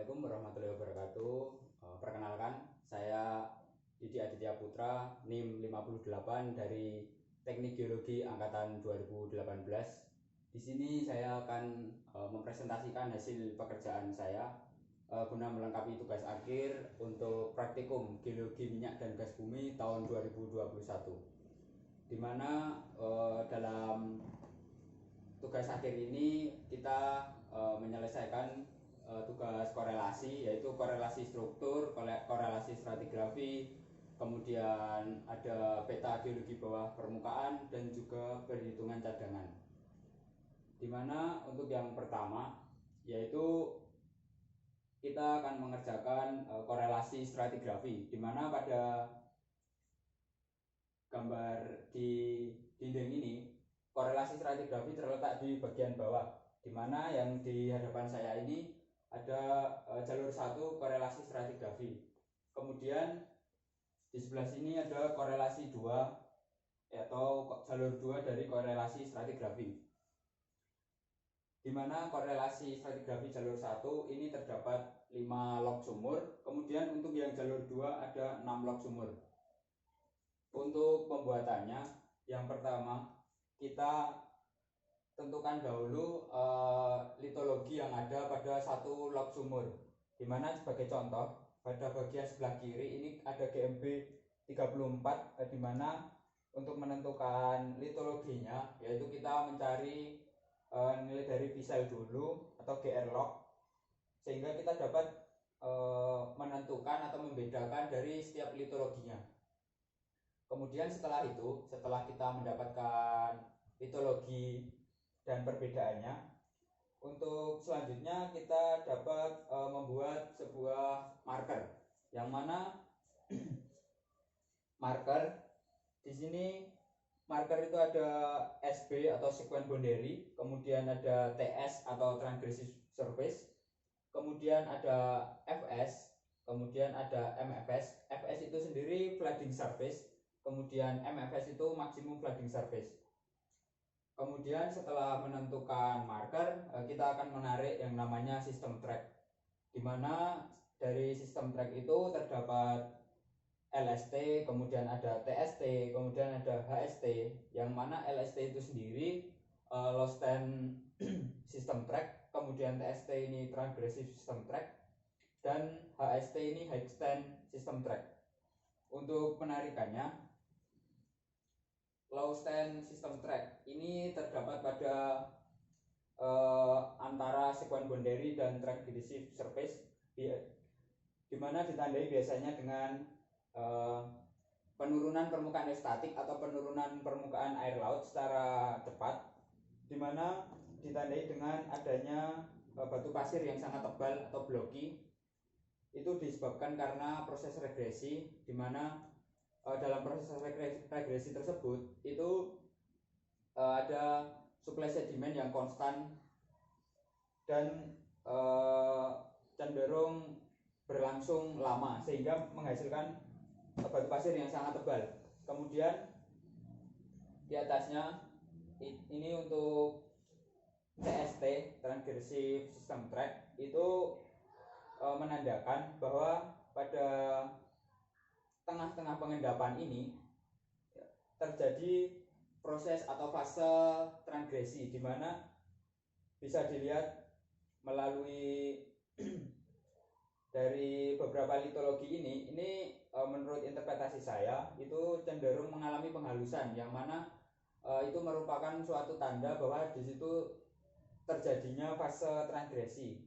Assalamualaikum warahmatullahi wabarakatuh. Perkenalkan, saya Didi Aditya Putra, NIM 58 dari Teknik Geologi angkatan 2018. Di sini saya akan mempresentasikan hasil pekerjaan saya guna melengkapi tugas akhir untuk praktikum Geologi Minyak dan Gas Bumi tahun 2021. Di mana dalam tugas akhir ini kita menyelesaikan tugas korelasi, yaitu korelasi struktur, korelasi stratigrafi, kemudian ada peta geologi bawah permukaan dan juga perhitungan cadangan. Dimana untuk yang pertama yaitu kita akan mengerjakan korelasi stratigrafi, dimana pada gambar di dinding ini korelasi stratigrafi terletak di bagian bawah, dimana yang di hadapan saya ini ada jalur 1 korelasi stratigrafi. Kemudian di sebelah sini ada korelasi 2 atau jalur 2 dari korelasi stratigrafi. Dimana korelasi stratigrafi jalur 1 ini terdapat 5 log sumur. Kemudian untuk yang jalur 2 ada 6 log sumur. Untuk pembuatannya, yang pertama kita tentukan dahulu litologi yang ada pada satu log sumur, dimana sebagai contoh pada bagian sebelah kiri ini ada GMB 34, dimana untuk menentukan litologinya yaitu kita mencari nilai dari Visel dulu atau GR log, sehingga kita dapat menentukan atau membedakan dari setiap litologinya. Kemudian setelah itu, setelah kita mendapatkan litologi dan perbedaannya, untuk selanjutnya kita dapat membuat sebuah marker, yang mana marker di sini marker itu ada SB atau sequence boundary, kemudian ada TS atau transgressive surface, kemudian ada FS, kemudian ada MFS. FS itu sendiri flooding surface, kemudian MFS itu maximum flooding surface. Kemudian setelah menentukan marker, kita akan menarik yang namanya sistem track, dimana dari sistem track itu terdapat LST, kemudian ada TST, kemudian ada HST, yang mana LST itu sendiri low stand system track, kemudian TST ini transgressive system track, dan HST ini high stand system track. Untuk penarikannya, low stand system track ini terdapat pada antara sequence boundary dan transgressive surface, di mana ditandai biasanya dengan penurunan permukaan statik atau penurunan permukaan air laut secara cepat, di mana ditandai dengan adanya batu pasir yang sangat tebal atau blocky. Itu disebabkan karena proses regresi, di mana dalam proses regresi tersebut itu ada suplai sedimen yang konstan dan cenderung berlangsung lama, sehingga menghasilkan batu pasir yang sangat tebal. Kemudian di atasnya ini untuk TST transgressive system track itu menandakan bahwa pada tengah-tengah pengendapan ini terjadi proses atau fase transgresi, di mana bisa dilihat melalui dari beberapa litologi ini menurut interpretasi saya itu cenderung mengalami penghalusan, yang mana itu merupakan suatu tanda bahwa di situ terjadinya fase transgresi.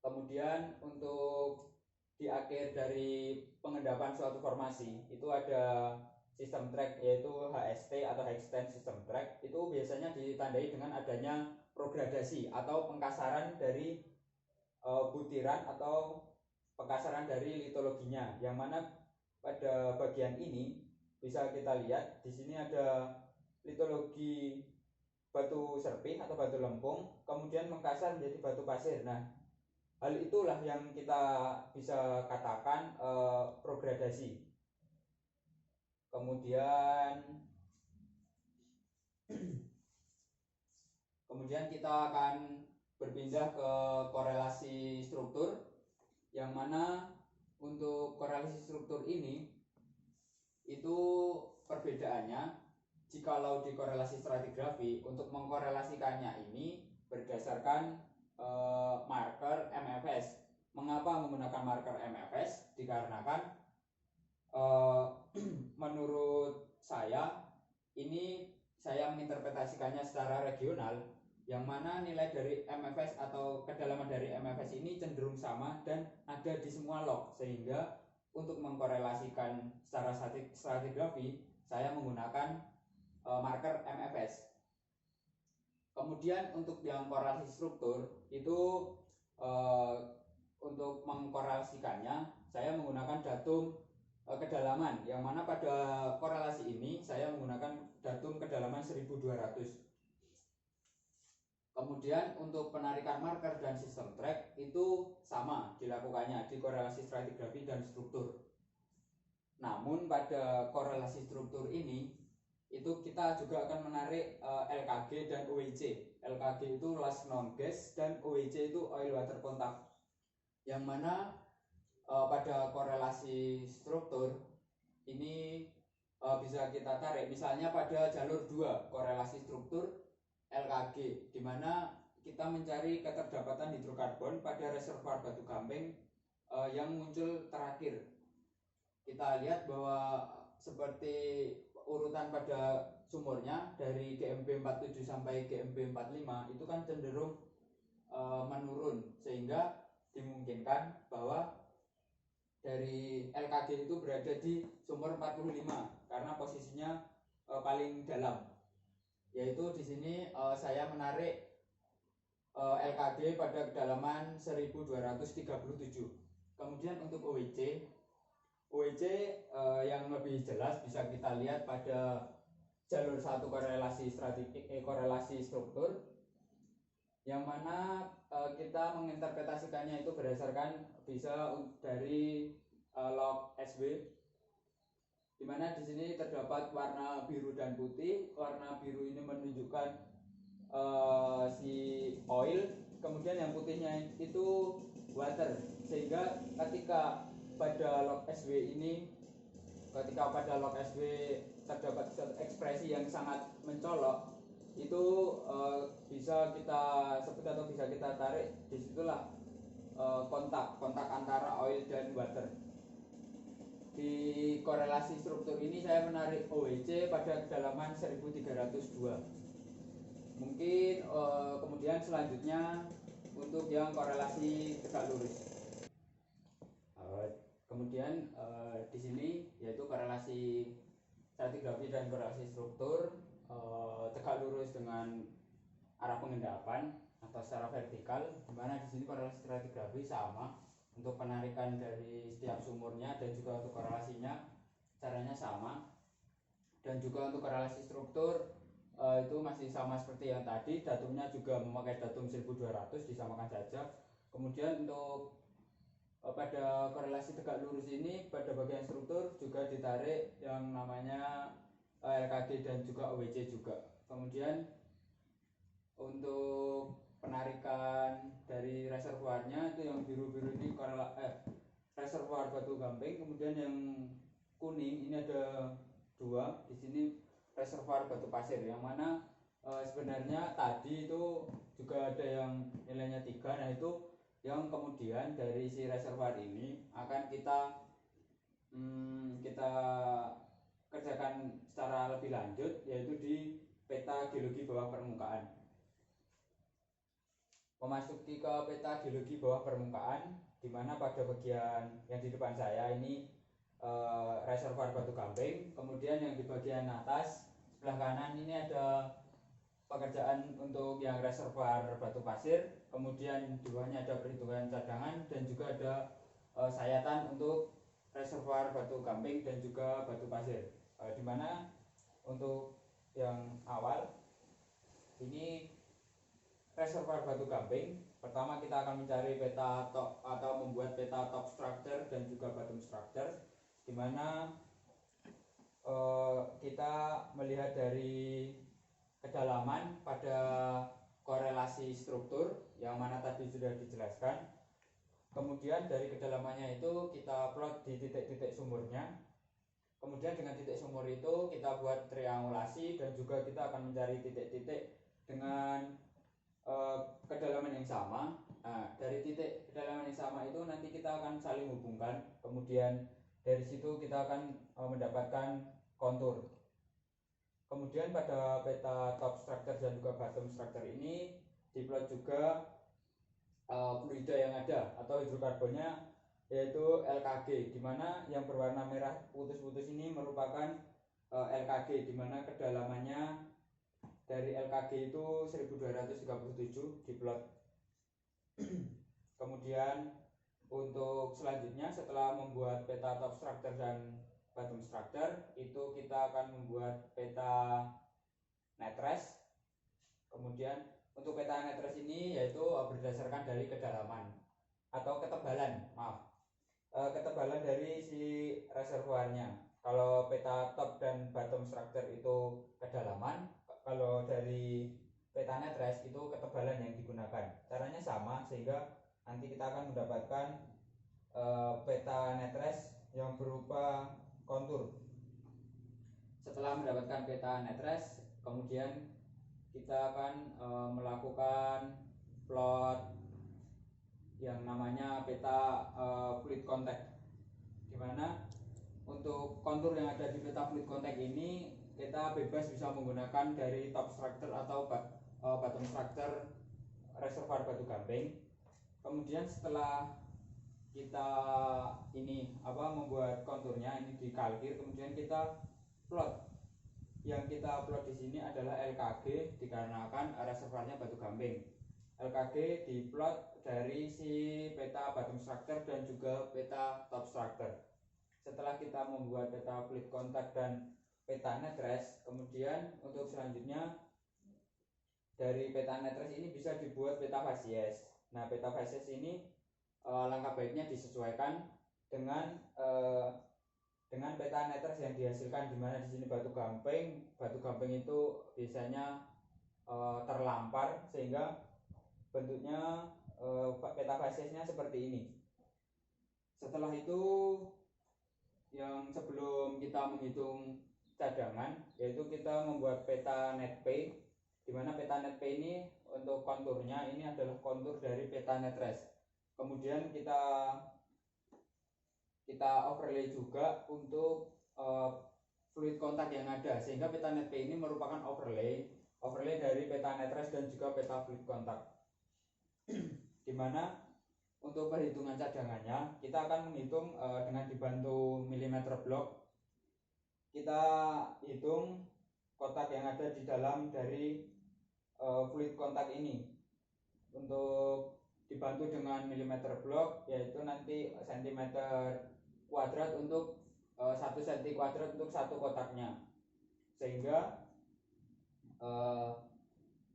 Kemudian untuk di akhir dari pengendapan suatu formasi itu ada sistem track, yaitu HST atau high stand system track. Itu biasanya ditandai dengan adanya progradasi atau pengkasaran dari butiran atau pengkasaran dari litologinya, yang mana pada bagian ini bisa kita lihat di sini ada litologi batu serpih atau batu lempung, kemudian mengkasar menjadi batu pasir. Nah, hal itulah yang kita bisa katakan progradasi. Kemudian kita akan berpindah ke korelasi struktur, yang mana untuk korelasi struktur ini itu perbedaannya, jikalau di korelasi stratigrafi untuk mengkorelasikannya ini berdasarkan marker MFS. Mengapa menggunakan marker MFS? Dikarenakan menurut saya ini saya menginterpretasikannya secara regional, yang mana nilai dari MFS atau kedalaman dari MFS ini cenderung sama dan ada di semua log, sehingga untuk mengkorelasikan secara stratigrafi saya menggunakan marker MFS. Kemudian untuk yang korelasi struktur itu untuk mengkorelasikannya saya menggunakan datum kedalaman, yang mana pada korelasi ini saya menggunakan datum kedalaman 1200. Kemudian untuk penarikan marker dan sistem track itu sama dilakukannya di korelasi stratigrafi dan struktur. Namun pada korelasi struktur ini itu kita juga akan menarik LKG dan OEC. LKG itu last known gas dan OEC itu oil water contact, yang mana pada korelasi struktur ini bisa kita tarik misalnya pada jalur 2 korelasi struktur LKG, di mana kita mencari keterdapatan hidrokarbon pada reservoir batu gamping yang muncul terakhir. Kita lihat bahwa seperti urutan pada sumurnya dari GMB 47 sampai GMB 45 itu kan cenderung menurun, sehingga dimungkinkan bahwa dari LKG itu berada di sumur 45 karena posisinya paling dalam. Yaitu di sini saya menarik LKG pada kedalaman 1237. Kemudian untuk OEC yang lebih jelas bisa kita lihat pada jalur 1 korelasi struktur, yang mana kita menginterpretasikannya itu berdasarkan bisa dari log SW, di mana di sini terdapat warna biru dan putih. Warna biru ini menunjukkan si oil, kemudian yang putihnya itu water, sehingga ketika pada log SW terdapat suatu ekspresi yang sangat mencolok, itu bisa kita sebut atau bisa kita tarik, disitulah kontak antara oil dan water. Di korelasi struktur ini saya menarik OEC pada kedalaman 1302. Mungkin kemudian selanjutnya untuk yang korelasi tegak lurus. Kemudian di sini yaitu korelasi stratigrafi dan korelasi struktur tegak lurus dengan arah pengendapan atau secara vertikal, di mana di sini korelasi stratigrafi sama untuk penarikan dari setiap sumurnya dan juga untuk korelasinya caranya sama, dan juga untuk korelasi struktur itu masih sama seperti yang tadi, datumnya juga memakai datum 1200, disamakan saja. Kemudian untuk pada korelasi tegak lurus ini pada bagian struktur juga ditarik yang namanya LKG dan juga OWC juga. Kemudian untuk penarikan dari reservoirnya itu yang biru-biru ini reservoir batu gamping. Kemudian yang kuning ini ada 2, di sini reservoir batu pasir, yang mana sebenarnya tadi itu juga ada yang nilainya 3. Nah itu yang kemudian dari si reservoir ini akan kita kerjakan secara lebih lanjut, yaitu di peta geologi bawah permukaan. Memasuki ke peta geologi bawah permukaan, di mana pada bagian yang di depan saya ini reservoir batu gamping. Kemudian yang di bagian atas sebelah kanan ini ada pekerjaan untuk yang reservoir batu pasir. Kemudian di bawahnya ada perhitungan cadangan dan juga ada sayatan untuk reservoir batu gamping dan juga batu pasir. Di mana untuk yang awal ini reservoir batu gamping, pertama kita akan mencari peta top atau membuat peta top structure dan juga bottom structure, di mana kita melihat dari kedalaman pada korelasi struktur yang mana tadi sudah dijelaskan. Kemudian dari kedalamannya itu kita plot di titik-titik sumurnya. Kemudian dengan titik sumur itu kita buat triangulasi dan juga kita akan mencari titik-titik dengan kedalaman yang sama. Nah, dari titik kedalaman yang sama itu nanti kita akan saling hubungkan. Kemudian dari situ kita akan mendapatkan kontur. Kemudian pada peta top structure dan juga bottom structure ini diplot juga fluida yang ada atau hidrokarbonnya, yaitu LKG, di mana yang berwarna merah putus-putus ini merupakan LKG, di mana kedalamannya dari LKG itu 1237 diplot. Kemudian untuk selanjutnya setelah membuat peta top structure dan bottom structure itu kita akan membuat peta netrest. Kemudian untuk peta netrest ini yaitu berdasarkan dari kedalaman atau ketebalan, ketebalan dari si reservoirnya. Kalau peta top dan bottom structure itu kedalaman, kalau dari peta netrest itu ketebalan yang digunakan. Caranya sama sehingga nanti kita akan mendapatkan peta netrest yang berupa kontur. Setelah mendapatkan peta netrest, kemudian kita akan melakukan plot yang namanya peta fluid contact, di mana untuk kontur yang ada di peta fluid contact ini kita bebas bisa menggunakan dari top structure atau bottom structure reservoir batu gamping. Kemudian setelah kita ini membuat konturnya ini dikalkir, kemudian kita plot. Yang kita plot di sini adalah LKG dikarenakan reservoirnya batu gamping. LKG diplot dari si peta bottom structure dan juga peta top structure. Setelah kita membuat peta fluid contact dan peta netrest, kemudian untuk selanjutnya dari peta netrest ini bisa dibuat peta facies. Nah, peta facies ini langkah baiknya disesuaikan dengan peta netrest yang dihasilkan, di mana di sini batu gamping itu biasanya terlampar sehingga bentuknya peta fasiesnya seperti ini. Setelah itu yang sebelum kita menghitung cadangan, yaitu kita membuat peta net P, di mana peta net P ini untuk konturnya ini adalah kontur dari peta netrest. Kemudian kita overlay juga untuk fluid kontak yang ada, sehingga peta net P ini merupakan overlay dari peta netrest dan juga peta fluid kontak. Dimana untuk perhitungan cadangannya kita akan menghitung dengan dibantu milimeter block. Kita hitung kotak yang ada di dalam dari fluid kontak ini. Untuk dibantu dengan milimeter block, yaitu nanti sentimeter kuadrat untuk 1 cm kuadrat untuk satu kotaknya, sehingga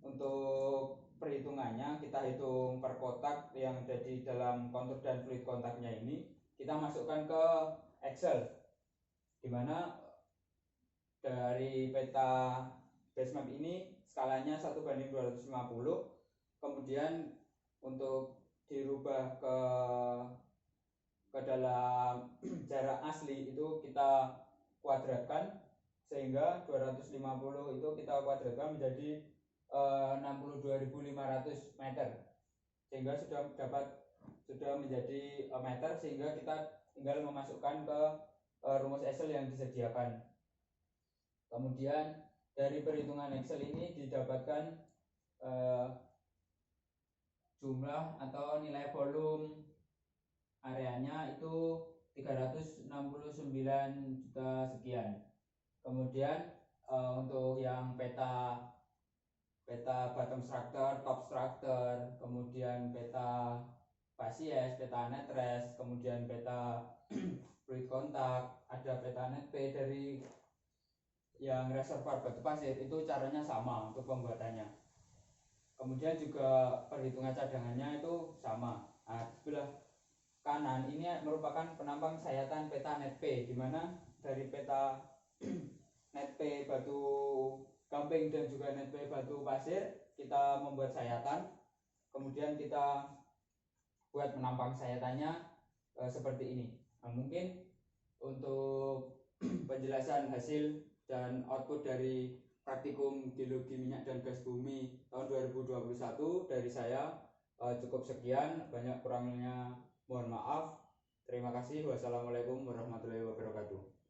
untuk perhitungannya kita hitung per kotak yang ada di dalam kontur dan fluid kontaknya ini, kita masukkan ke Excel, dimana dari peta basemap ini skalanya 1:250. Kemudian untuk dirubah ke dalam jarak asli itu kita kuadratkan, sehingga 250 itu kita kuadratkan menjadi 62.500 meter, sehingga sudah menjadi meter, sehingga kita tinggal memasukkan ke rumus Excel yang disediakan. Kemudian dari perhitungan Excel ini didapatkan jumlah atau nilai volume areanya itu 369 juta sekian. Kemudian untuk yang peta bottom structure, top structure, kemudian peta facies, peta netrest, kemudian peta fluid kontak, ada peta net P dari yang reservoir batu pasir, itu caranya sama untuk pembuatannya. Kemudian juga perhitungan cadangannya itu sama. Nah, sebelah kanan ini merupakan penampang sayatan peta net P, di mana dari peta net P batu gamping dan juga net P batu pasir kita membuat sayatan, kemudian kita buat menampang sayatannya seperti ini. Nah, mungkin untuk penjelasan hasil dan output dari praktikum geologi minyak dan gas bumi tahun 2021 dari saya cukup sekian. Banyak kurangnya mohon maaf. Terima kasih. Wassalamualaikum warahmatullahi wabarakatuh.